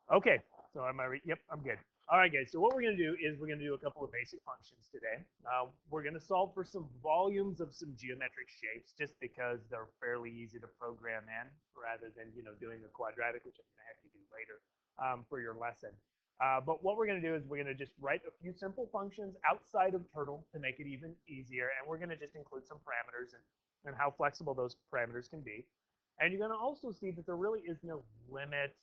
Okay, so am I? Yep, I'm good. All right, guys. So what we're going to do is we're going to do a couple of basic functions today. We're going to solve for some volumes of some geometric shapes, just because they're fairly easy to program in, rather than doing a quadratic, which I'm going to have you do later for your lesson. But what we're going to do is we're going to just write a few simple functions outside of Turtle to make it even easier, and we're going to just include some parameters and how flexible those parameters can be. And you're going to also see that there really is no limit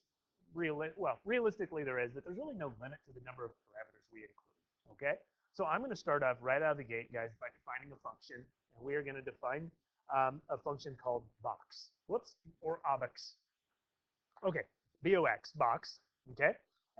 realistically there is, but there's really no limit to the number of parameters we include. Okay, so I'm going to start off right out of the gate, guys, by defining a function, and we are going to define a function called box. Whoops, or obx. Okay, box, box. Okay,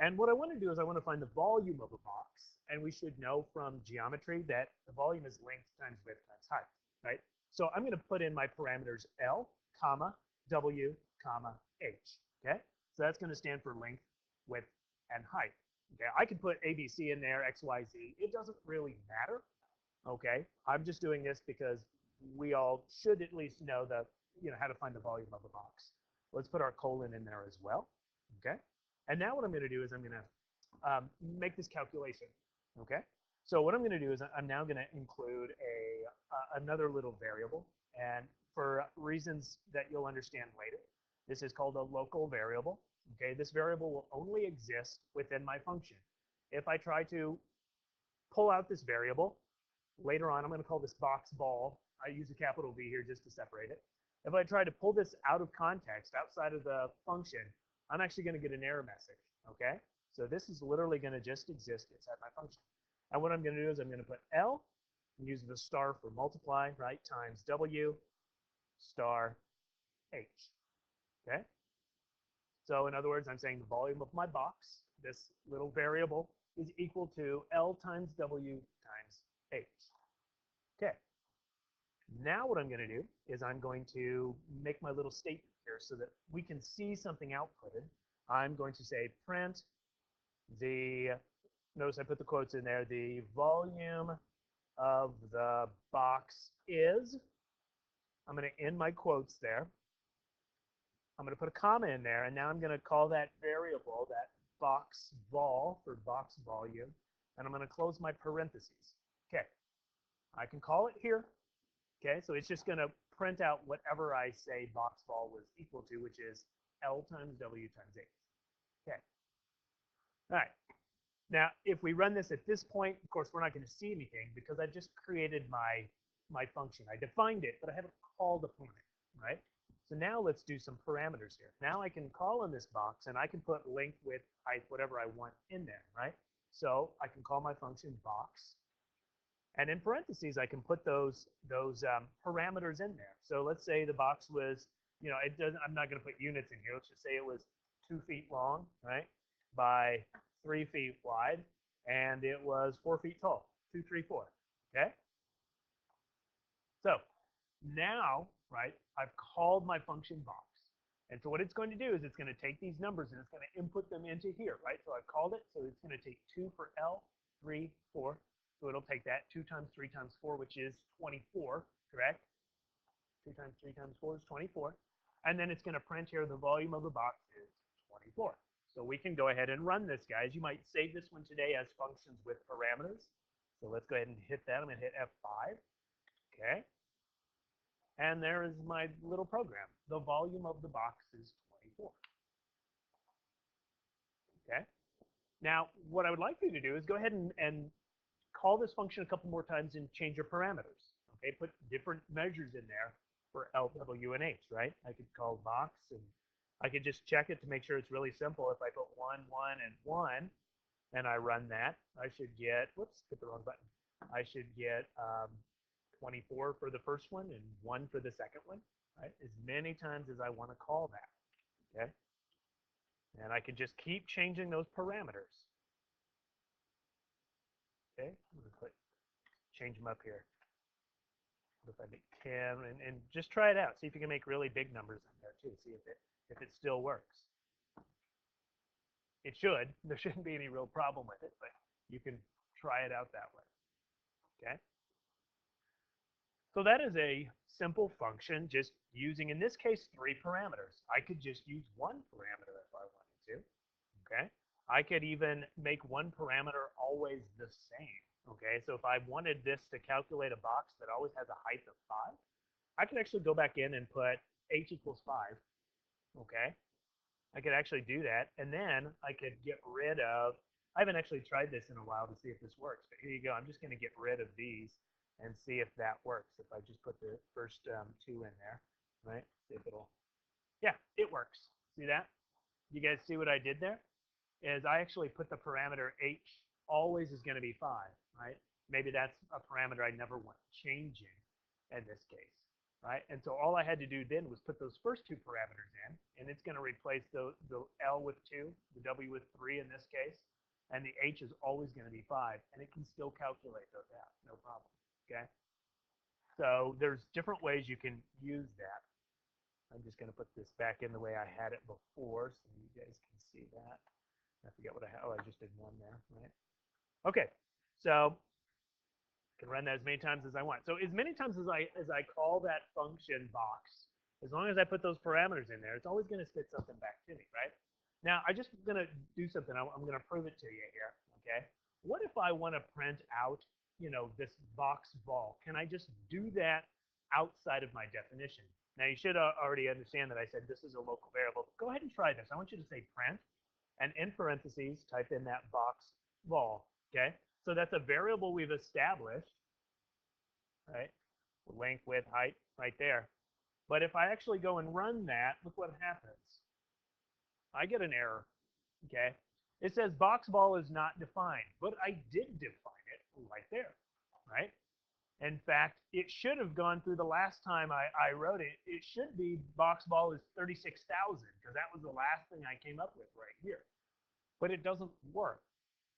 and what I want to do is I want to find the volume of a box, and we should know from geometry that the volume is length times width times height, right? So I'm going to put in my parameters L, comma, W, comma, H. Okay, so that's going to stand for length, width, and height. Okay, I could put ABC in there, X, Y, Z. It doesn't really matter. Okay, I'm just doing this because we all should at least know how to find the volume of a box. Let's put our colon in there as well. Okay, and now what I'm going to do is I'm going to make this calculation. Okay, so what I'm going to do is I'm now going to include another little variable, and for reasons that you'll understand later, this is called a local variable. Okay, this variable will only exist within my function. If I try to pull out this variable, later on I'm going to call this box ball. I use a capital V here just to separate it. If I try to pull this out of context, outside of the function, I'm actually going to get an error message. Okay, so this is literally going to just exist inside my function. And what I'm going to do is I'm going to put L, and use the star for multiply, right, times W star H. Okay, so in other words, I'm saying the volume of my box, this little variable, is equal to L times W times H. Okay, now what I'm going to do is I'm going to make my little statement here so that we can see something outputted. I'm going to say print the, notice I put the quotes in there, the volume of the box is, I'm going to end my quotes there. I'm going to put a comma in there, and now I'm going to call that variable, that box vol for box volume, and I'm going to close my parentheses. Okay, I can call it here. Okay, so it's just going to print out whatever I say box vol was equal to, which is L times W times H. Okay, all right. Now, if we run this at this point, of course, we're not going to see anything because I just created my function. I defined it, but I haven't called upon it, right? So now let's do some parameters here. Now I can call in this box, and I can put length, width, height, whatever I want in there, right? So I can call my function box, and in parentheses I can put those parameters in there. So let's say the box was, it doesn't. I'm not going to put units in here. Let's just say it was 2 feet long, right, by 3 feet wide, and it was 4 feet tall. 2, 3, 4. Okay. So now, right, I've called my function box. And so what it's going to do is it's going to take these numbers and it's going to input them into here, right? So I've called it. So it's going to take 2 for L, 3, 4. So it'll take that 2 times 3 times 4, which is 24, correct? 2 times 3 times 4 is 24. And then it's going to print here the volume of the box is 24. So we can go ahead and run this, guys. You might save this one today as functions with parameters. So let's go ahead and hit that. I'm going to hit F5. Okay. And there is my little program. The volume of the box is 24. Okay. Now, what I would like you to do is go ahead and call this function a couple more times and change your parameters. Okay, put different measures in there for L, W, and H, right? I could call box, and I could just check it to make sure it's really simple. If I put 1, 1, and 1, and I run that, I should get, whoops, hit the wrong button. I should get 24 for the first one and 1 for the second one, right? As many times as I want to call that, okay? And I can just keep changing those parameters. Okay, I'm going to click, change them up here. If I make 10, and just try it out. See if you can make really big numbers in there too. See if it still works. It should. There shouldn't be any real problem with it, but you can try it out that way. Okay. So that is a simple function, just using, in this case, 3 parameters. I could just use 1 parameter if I wanted to. okay? I could even make one parameter always the same, okay? So if I wanted this to calculate a box that always has a height of 5, I could actually go back in and put h equals 5, okay? I could actually do that, and then I could get rid of, I haven't actually tried this in a while to see if this works, but here you go. I'm just going to get rid of these and see if that works. If I just put the first 2 in there, right? See if it'll, yeah, it works. See that? You guys see what I did there? Is I actually put the parameter h always is going to be 5, right? Maybe that's a parameter I never want changing in this case, right? And so all I had to do then was put those first 2 parameters in, and it's going to replace the L with 2, the W with 3 in this case, and the H is always going to be 5, and it can still calculate those out, no problem, okay? So there's different ways you can use that. I'm just going to put this back in the way I had it before so you guys can see that. I forget what I had. Oh, I just did 1 there, right? Okay, so I can run that as many times as I want. So as many times as I call that function box, as long as I put those parameters in there, it's always going to spit something back to me, right? Now, I just going to do something. I'm going to prove it to you here, okay? What if I want to print out, this box vol? Can I just do that outside of my definition? Now, you should already understand that I said this is a local variable. Go ahead and try this. I want you to say print, and in parentheses, type in that box vol, okay? So that's a variable we've established, right? Length, width, height, right there. But if I actually go and run that, look what happens. I get an error, okay? It says box vol is not defined, but I did define it right there, right? In fact, it should have gone through the last time I wrote it. It should be box vol is 36,000 because that was the last thing I came up with right here. But it doesn't work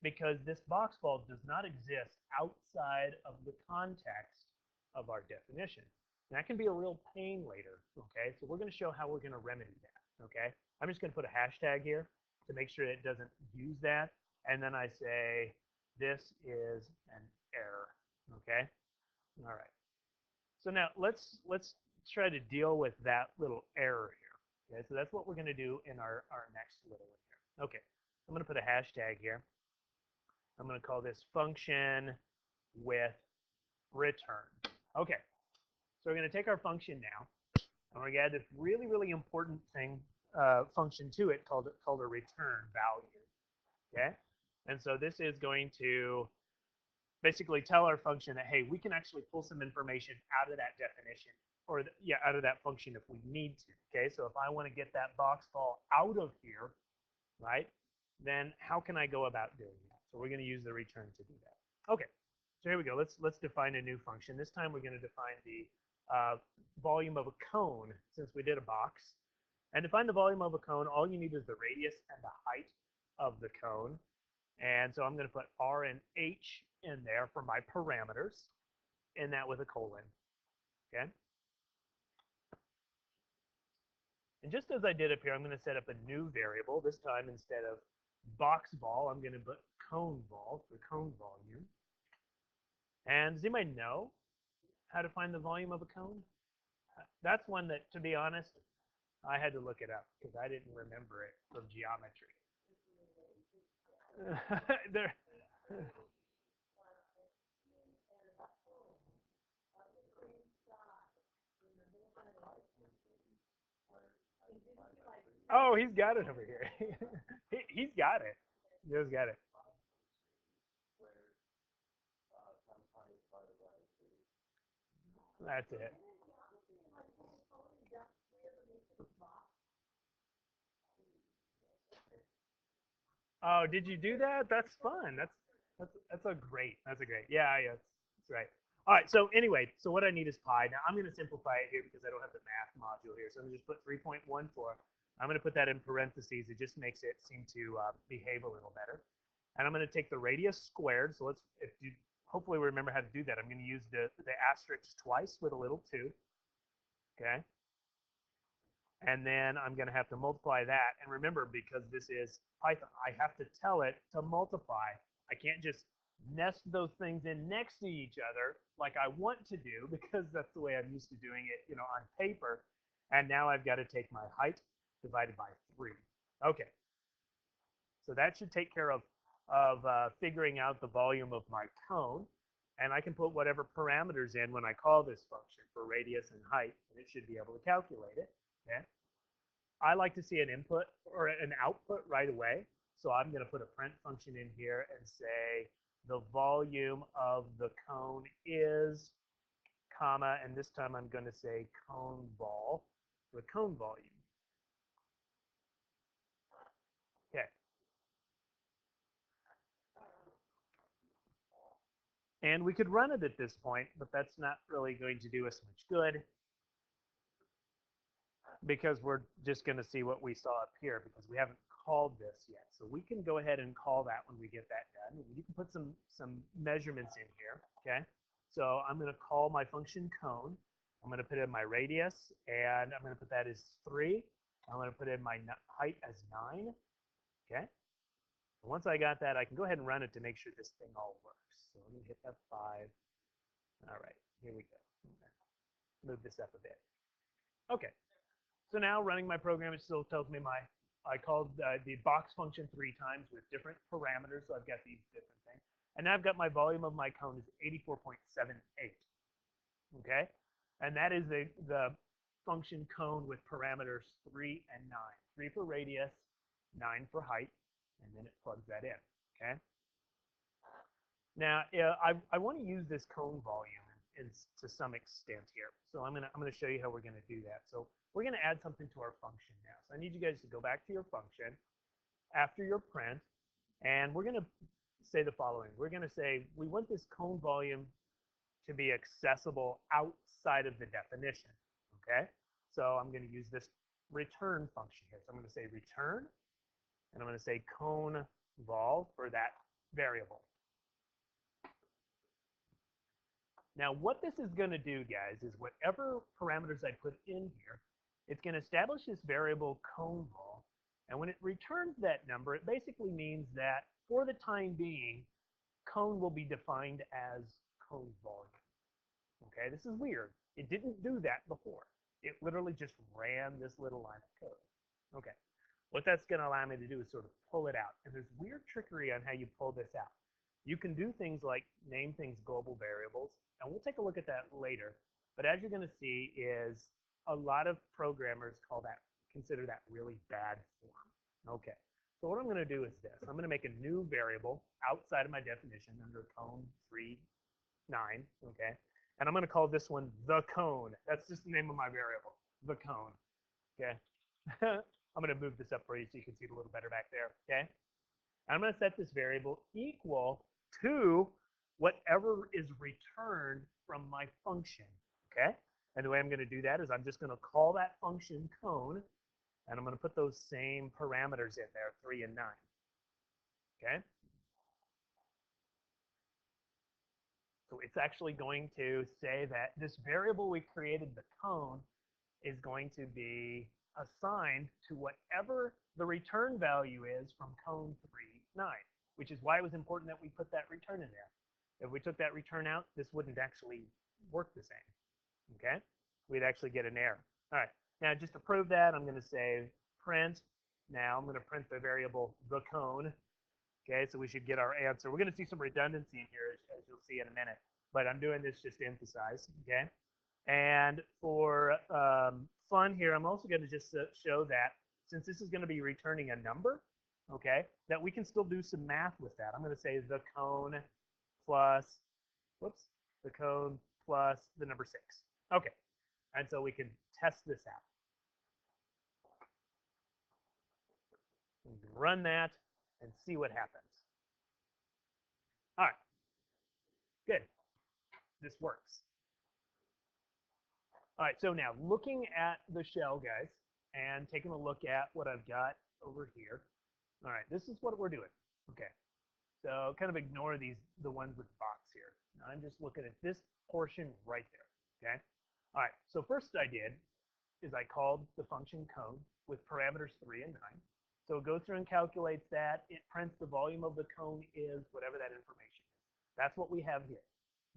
because this box vol does not exist outside of the context of our definition. And that can be a real pain later, okay? So we're going to show how we're going to remedy that, okay? I'm just going to put a hashtag here to make sure it doesn't use that. And then I say, this is an error, okay? All right. So now let's try to deal with that little error here. Okay, so that's what we're going to do in our next little one here. Okay, I'm going to put a hashtag here. I'm going to call this function with return. Okay, so we're going to take our function now, and we're going to add this really, really important thing, function to it called a return value. Okay, and so this is going to basically tell our function that, hey, we can actually pull some information out of that definition, or out of that function if we need to. Okay, so if I want to get that box vol out of here, right, then how can I go about doing that? So we're going to use the return to do that. Okay, so here we go. Let's define a new function. This time we're going to define the volume of a cone, since we did a box. And to find the volume of a cone, all you need is the radius and the height of the cone. And so I'm going to put R and H in there for my parameters, and that with a colon. Okay. And just as I did up here, I'm going to set up a new variable. This time, instead of box vol, I'm going to put cone vol for cone volume. And does anybody know how to find the volume of a cone? That's one that, to be honest, I had to look it up because I didn't remember it from geometry. there. Oh, he's got it over here. He's got it. He's got it. That's it. Oh, did you do that? That's fun. That's a great. That's a great. Yeah, yeah, that's right. All right. So anyway, so what I need is pi. Now I'm going to simplify it here because I don't have the math module here. So I'm going to just put 3.14. I'm going to put that in parentheses. It just makes it seem to behave a little better. And I'm going to take the radius squared. So let's, if you hopefully remember how to do that, I'm going to use the asterisk twice with a little 2. Okay. And then I'm going to have to multiply that. And remember, because this is Python, I have to tell it to multiply. I can't just nest those things in next to each other like I want to do, because that's the way I'm used to doing it, on paper. And now I've got to take my height divided by 3. Okay. So that should take care of figuring out the volume of my cone. And I can put whatever parameters in when I call this function for radius and height, and it should be able to calculate it. Okay. I like to see an input or an output right away. So I'm going to put a print function in here and say the volume of the cone is, comma, and this time I'm going to say cone vol, the cone volume. Okay. And we could run it at this point, but that's not really going to do us much good because we're just going to see what we saw up here because we haven't called this yet. So we can go ahead and call that when we get that done. You can put some measurements in here, okay? So I'm going to call my function cone. I'm going to put in my radius, and I'm going to put that as 3. I'm going to put in my height as 9, okay? And once I got that, I can go ahead and run it to make sure this thing all works. So let me hit F5. All right, here we go. Move this up a bit. Okay, so now running my program, it still tells me I called the box function 3 times with different parameters, so I've got these different things. And now I've got my volume of my cone is 84.78, okay? And that is the function cone with parameters 3 and 9. 3 for radius, 9 for height, and then it plugs that in, okay? Now, I want to use this cone volume to some extent here. So I'm gonna show you how we're gonna do that. So we're gonna add something to our function now. So I need you guys to go back to your function after your print, and we're gonna say the following. We're gonna say we want this cone volume to be accessible outside of the definition. Okay. So I'm gonna use this return function here. So I'm gonna say return, and I'm gonna say cone vol for that variable. Now, what this is going to do, guys, is whatever parameters I put in here, it's going to establish this variable cone vol. And when it returns that number, it basically means that for the time being, cone will be defined as cone volume. Okay, this is weird. It didn't do that before. It literally just ran this little line of code. Okay, what that's going to allow me to do is sort of pull it out. And there's weird trickery on how you pull this out. You can do things like name things global variables, and we'll take a look at that later. But as you're going to see is a lot of programmers consider that really bad form. Okay, so what I'm going to do is this. I'm going to make a new variable outside of my definition under cone 3, 9, okay? And I'm going to call this one the cone. That's just the name of my variable, the cone, okay? I'm going to move this up for you so you can see it a little better back there, okay? I'm going to set this variable equal to whatever is returned from my function, okay? And the way I'm going to do that is I'm just going to call that function cone, and I'm going to put those same parameters in there, 3 and 9, okay? So it's actually going to say that this variable we created, the cone, is going to be assigned to whatever the return value is from cone 3, 9, which is why it was important that we put that return in there. If we took that return out, this wouldn't actually work the same, okay? We'd actually get an error. All right, now just to prove that, I'm going to say print. Now I'm going to print the variable the cone, okay? So we should get our answer. We're going to see some redundancy in here, as you'll see in a minute, but I'm doing this just to emphasize, okay? And for fun here, I'm also going to just show that since this is going to be returning a number, okay, that we can still do some math with that. I'm going to say the cone plus, whoops, the cone plus the number 6. Okay, and so we can test this out. We can run that and see what happens. All right, good. This works. All right, so now looking at the shell, guys, and taking a look at what I've got over here. All right, this is what we're doing. Okay, so kind of ignore the ones with the box here. Now I'm just looking at this portion right there, okay? All right, so first I did is I called the function cone with parameters 3 and 9. So it goes through and calculates that. It prints the volume of the cone is whatever that information is. That's what we have here.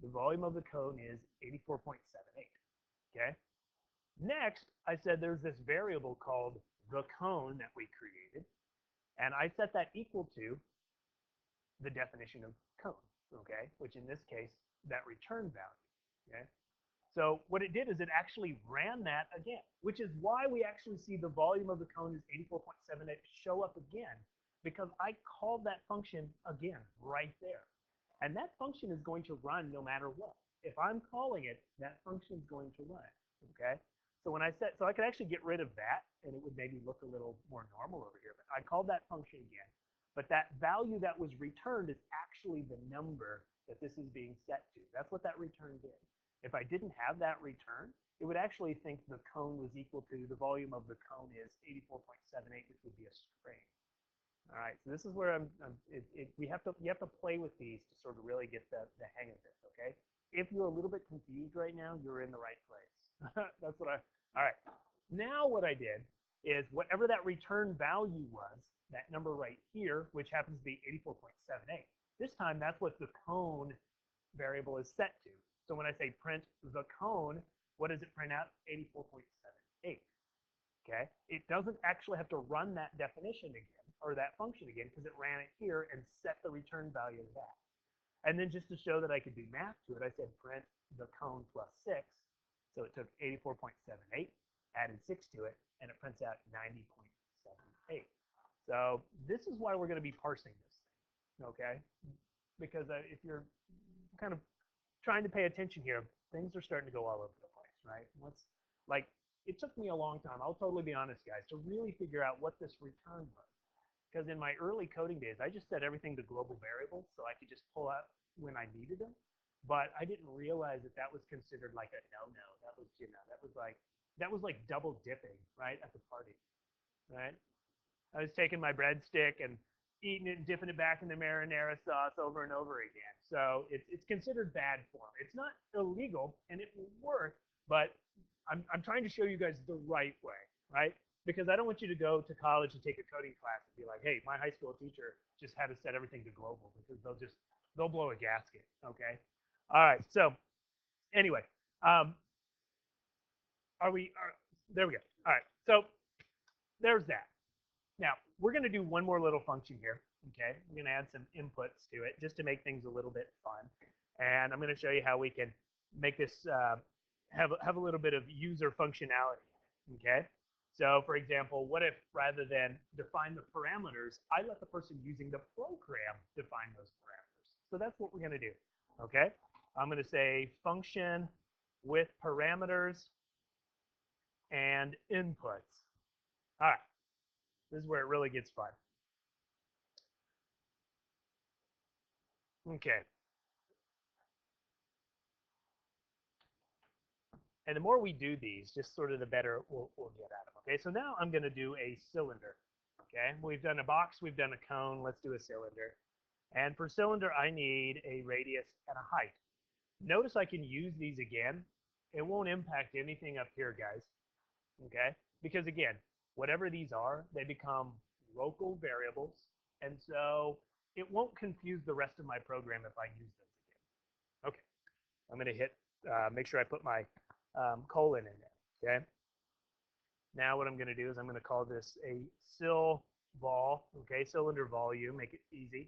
The volume of the cone is 84.78. Okay. Next, I said there's this variable called the cone that we created. And I set that equal to the definition of cone, okay, which in this case, that return value, okay. So what it did is it actually ran that again, which is why we actually see the volume of the cone is 84.78 show up again, because I called that function again right there. And that function is going to run no matter what. If I'm calling it, that function is going to run, okay? So when I set, so I could actually get rid of that and it would maybe look a little more normal over here, but I called that function again. But that value that was returned is actually the number that this is being set to. That's what that return did. If I didn't have that return, it would actually think the cone was equal to the volume of the cone is 84.78, which would be a string. All right, so this is where you have to play with these to sort of really get the hang of this, okay? If you're a little bit confused right now, you're in the right place. That's what all right. Now what I did is whatever that return value was, that number right here, which happens to be 84.78, this time that's what the cone variable is set to. So when I say print the cone, what does it print out? 84.78. Okay, it doesn't actually have to run that definition again or that function again because it ran it here and set the return value of that. And then just to show that I could do math to it, I said print the cone plus 6. So it took 84.78, added 6 to it, and it prints out 90.78. So this is why we're going to be parsing this thing, okay? Because if you're kind of trying to pay attention here, things are starting to go all over the place, right? What's like, it took me a long time, I'll totally be honest, guys, to really figure out what this return was. Because in my early coding days, I just set everything to global variables so I could just pull out when I needed them. But I didn't realize that that was considered like a no-no. That was, that was like double dipping, right, at the party, right? I was taking my breadstick and eating it and dipping it back in the marinara sauce over and over again. So it's considered bad form. It's not illegal and it will work, but I'm trying to show you guys the right way, right? Because I don't want you to go to college and take a coding class and be like, hey, my high school teacher just had to set everything to global because they'll blow a gasket, okay? All right, so anyway, um, there we go. All right, so there's that. Now, we're going to do one more little function here, okay? We're going to add some inputs to it just to make things a little bit fun. And I'm going to show you how we can make this have a little bit of user functionality, okay? So, for example, what if rather than define the parameters, I let the person using the program define those parameters? So that's what we're going to do, okay? I'm going to say function with parameters and inputs. All right. This is where it really gets fun. Okay. And the more we do these, just sort of the better we'll get at them. Okay, so now I'm going to do a cylinder. Okay, we've done a box, we've done a cone, let's do a cylinder. And for cylinder, I need a radius and a height. Notice I can use these again. It won't impact anything up here, guys. Okay, because again, whatever these are, they become local variables. And so it won't confuse the rest of my program if I use those again. Okay, I'm going to hit, make sure I put my colon in there, okay? Now what I'm going to do is I'm going to call this a cyl vol, okay, cylinder volume, make it easy.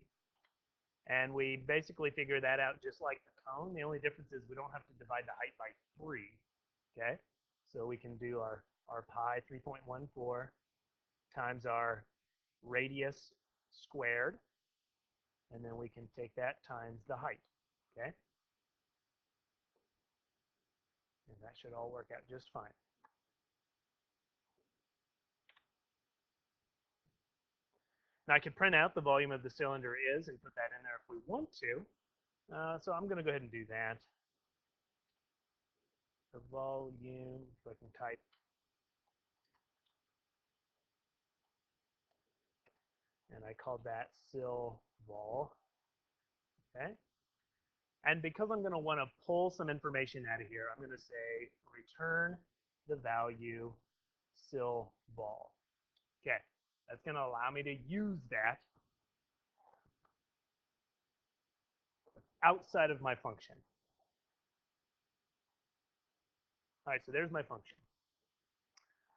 And we basically figure that out just like the cone. The only difference is we don't have to divide the height by 3, okay? So we can do our pi 3.14 times our radius squared, and then we can take that times the height, okay? And that should all work out just fine. Now I could print out the volume of the cylinder is and put that in there if we want to. So I'm going to go ahead and do that. The volume, so I can type. And I called that cyl vol. Okay. And because I'm going to want to pull some information out of here, I'm going to say return the value cyl vol. Okay. That's going to allow me to use that outside of my function. All right, so there's my function.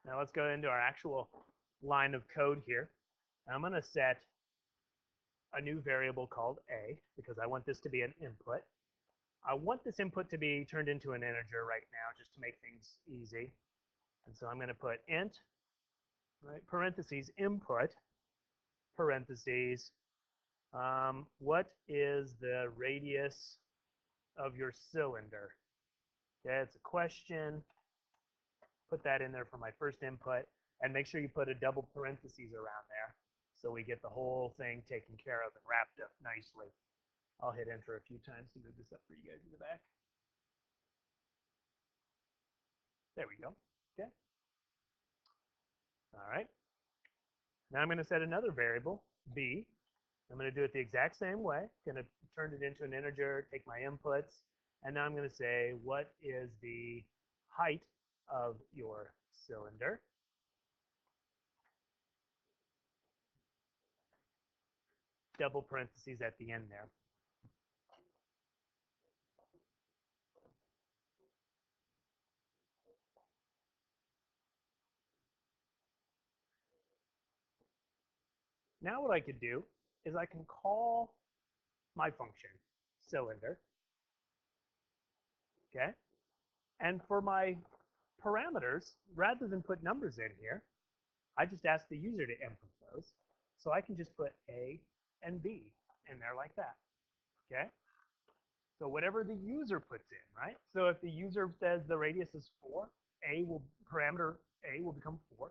Now let's go into our actual line of code here. I'm going to set a new variable called a because I want this to be an input. I want this input to be turned into an integer right now just to make things easy. And so I'm going to put int, right, parentheses, input, parentheses, what is the radius of your cylinder? Okay, it's a question. Put that in there for my first input, and make sure you put a double parentheses around there so we get the whole thing taken care of and wrapped up nicely. I'll hit enter a few times to move this up for you guys in the back. There we go. Okay. All right. Now I'm going to set another variable, b. I'm going to do it the exact same way. I'm going to turn it into an integer, take my inputs, and now I'm going to say, what is the height of your cylinder? Double parentheses at the end there. Now what I could do is I can call my function, cylinder, okay? And for my parameters, rather than put numbers in here, I just ask the user to input those. So I can just put A and B in there like that, okay? So whatever the user puts in, right? So if the user says the radius is 4, parameter A will become 4.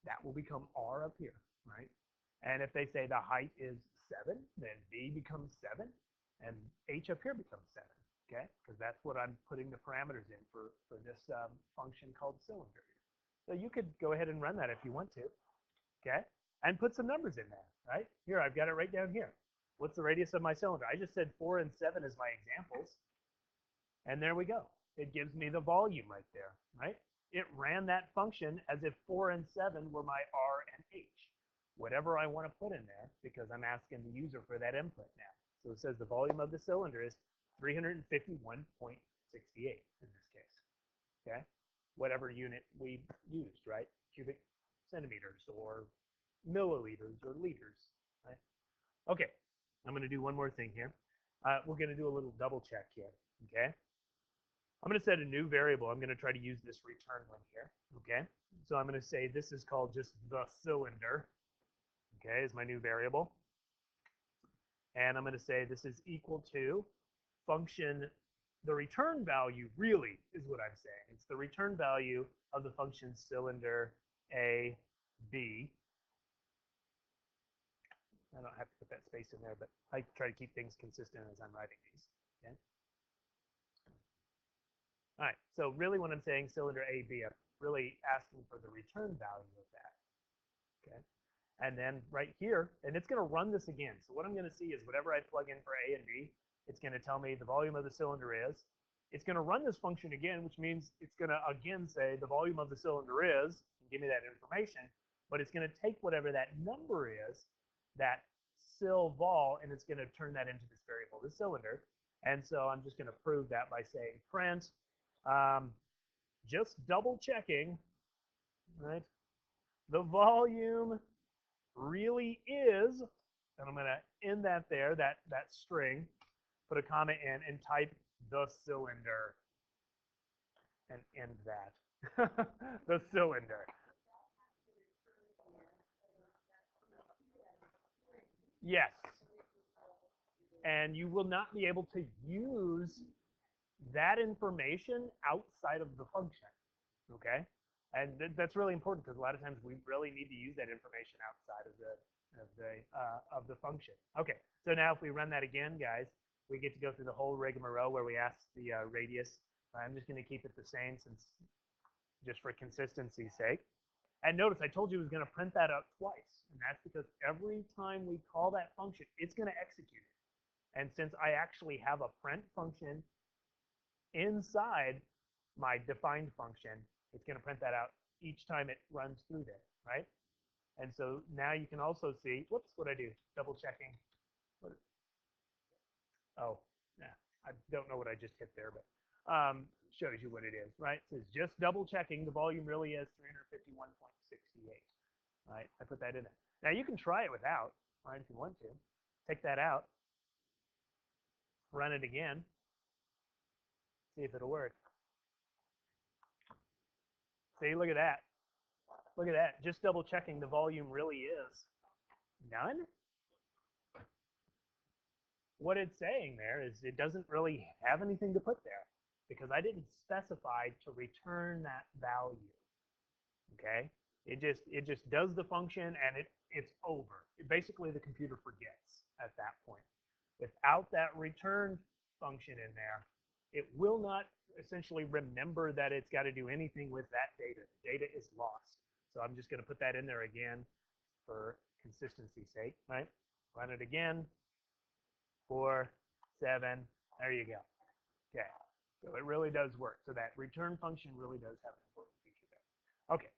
That will become R up here, right? And if they say the height is 7, then B becomes 7, and H up here becomes 7, okay? Because that's what I'm putting the parameters in for this function called cylinder. So you could go ahead and run that if you want to, okay? And put some numbers in there, right? Here, I've got it right down here. What's the radius of my cylinder? I just said 4 and 7 as my examples. And there we go. It gives me the volume right there, right? It ran that function as if 4 and 7 were my R and H. Whatever I want to put in there, because I'm asking the user for that input now. So it says the volume of the cylinder is 351.68 in this case, okay? Whatever unit we used, right? Cubic centimeters or milliliters or liters, right? Okay, I'm going to do one more thing here. We're going to do a little double check here, okay? I'm going to set a new variable. I'm going to try to use this return one here, okay? So I'm going to say this is called just the cylinder, okay, is my new variable. And I'm going to say this is equal to function, the return value really is what I'm saying. It's the return value of the function cylinder A, B. I don't have to put that space in there, but I try to keep things consistent as I'm writing these, okay? All right, so really when I'm saying cylinder A, B, I'm really asking for the return value of that, okay? And then right here, and it's going to run this again. So what I'm going to see is whatever I plug in for A and B, it's going to tell me the volume of the cylinder is. It's going to run this function again, which means it's going to again say the volume of the cylinder is, and give me that information, but it's going to take whatever that number is, that cyl vol, and it's going to turn that into this variable, the cylinder. And so I'm just going to prove that by saying print, just double checking, right? The volume really is, and I'm going to end that there, that string, put a comma in, and type the cylinder, and end that. The cylinder. Yes. And you will not be able to use that information outside of the function, okay? And that's really important because a lot of times we really need to use that information outside of the function. Okay, so now if we run that again, guys, we get to go through the whole rigmarole where we ask the radius. I'm just going to keep it the same since just for consistency's sake. And notice I told you it was going to print that out twice, and that's because every time we call that function, it's going to execute it. And since I actually have a print function inside my defined function, it's going to print that out each time it runs through there, right? And so now you can also see, whoops, what I do? Double checking. What, oh, yeah, I don't know what I just hit there, but shows you what it is, right? It says just double checking, the volume really is 351.68, right? I put that in there. Now you can try it without, right, if you want to. Take that out, run it again, see if it'll work. See, look at that. Look at that. Just double checking the volume really is none. What it's saying there is it doesn't really have anything to put there because I didn't specify to return that value. Okay? It just does the function and it's over. Basically the computer forgets at that point. Without that return function in there, it will not essentially remember that it's got to do anything with that data. The data is lost. So I'm just going to put that in there again for consistency's sake, right? Run it again. 4, 7. There you go. Okay. So it really does work. So that return function really does have an important feature there. Okay.